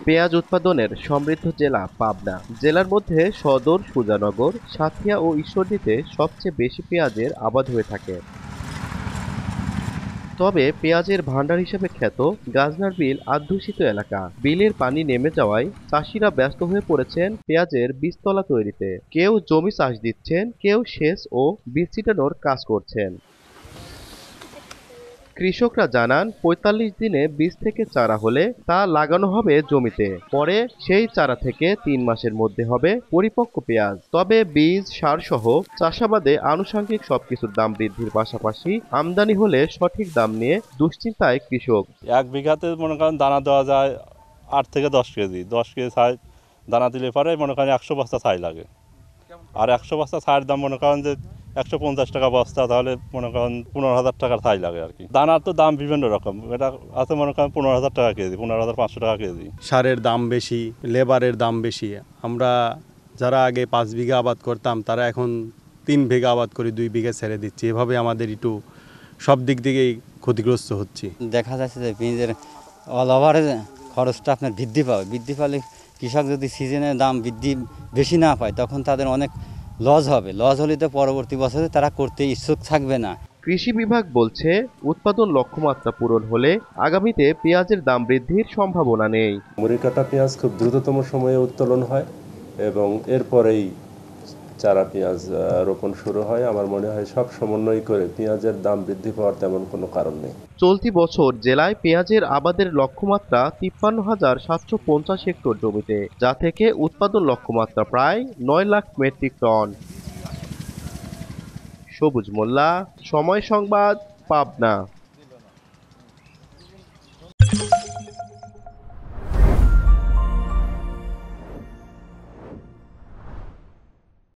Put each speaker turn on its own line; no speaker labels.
পেঁয়াজ উৎপাদনের সমৃদ্ধ জেলা পাবনা। জেলার মধ্যে সদর, সুজানগর, সাঁথিয়া ও ঈশ্বরদীতে সবচেয়ে বেশি পেঁয়াজের আবাদ হয়ে থাকে। তবে পেঁয়াজের ভান্ডার হিসেবে খ্যাত গাজনার বিল আধ্যুষিত এলাকা। বিলের পানি নেমে যাওয়ায় চাষিরা ব্যস্ত হয়ে পড়েছেন পেঁয়াজের বীজতলা তৈরিতে। কেউ জমি চাষ দিচ্ছেন, কেউ সেচ ও বীজ ছিটানোর কাজ করছেন। কৃষকরা জানান ৪৫ দিনে বীজ থেকে চারা হলে তা লাগানো হবে জমিতে। পরে সেই চারা থেকে ৩ মাসের মধ্যে হবে পরিপক্ক পেঁয়াজ। তবে বীজ, সারসহ চাষাবাদে আনুষঙ্গিক সবকিছুর দাম বৃদ্ধির পাশাপাশি আমদানি হলে সঠিক দাম নিয়ে দুশ্চিন্তায় কৃষক।
১ বিঘাতে মনে করেন দানা দেওয়া যায় ৮ থেকে ১০ কেজি। ১০ কেজি ছাই দানা দিলে পরে মনে করেন ১০০ বস্তা ছাই লাগে। আর ১০০ বস্তা ছাইয়ের দাম মনে করেন যে ১৫০ টাকা বস্তা, তাহলে মনে করেন ১৫,০০০ টাকার ছাই লাগে আর কি। দানার তো দাম বিভিন্ন রকম, এটা আছে মনে করেন ১৫,০০০ টাকা কেজি, ১৫,৫০০ টাকা কেজি।
সারের দাম বেশি, লেবারের দাম বেশি। আমরা যারা আগে ৫ বিঘা আবাদ করতাম তারা এখন ৩ বিঘা আবাদ করে 2 বিঘা ছেড়ে দিচ্ছি। এভাবে আমাদের একটু সব দিক থেকেই ক্ষতিগ্রস্ত হচ্ছি।
দেখা যাচ্ছে যে পেঁয়াজের অল ওভারে খরচটা আপনার বৃদ্ধি পাবে। বৃদ্ধি পালে কৃষক যদি সিজনের দাম বেশি না পায় তখন তাদের অনেক লস হবে। লস হলে তো পরবর্তী বছরে তারা করতে ইচ্ছুক থাকবে না।
কৃষি বিভাগ বলছে, উৎপাদন লক্ষ্যমাত্রা পূরণ হলে আগামীতে পেঁয়াজের দাম বৃদ্ধির সম্ভাবনা নেই।
মুড়িকাটা পেঁয়াজ খুব দ্রুততম সময়ে উত্তোলন হয় এবং এরপরেই চারা পেঁয়াজ রোপণ শুরু হয়। আমার মনে হয় সব সমন্বয় করে পেঁয়াজের দাম বৃদ্ধি পাওয়ার তেমন কোনো কারণ নেই।
চলতি বছর জেলায় পেঁয়াজের আবাদের লক্ষ্যমাত্রা ৫৩,৭৫০ হেক্টর জমিতে, যা থেকে উৎপাদন লক্ষ্যমাত্রা প্রায় ৯ লাখ মেট্রিক টন। সবুজ মোল্লা, সময় সংবাদ, পাবনা।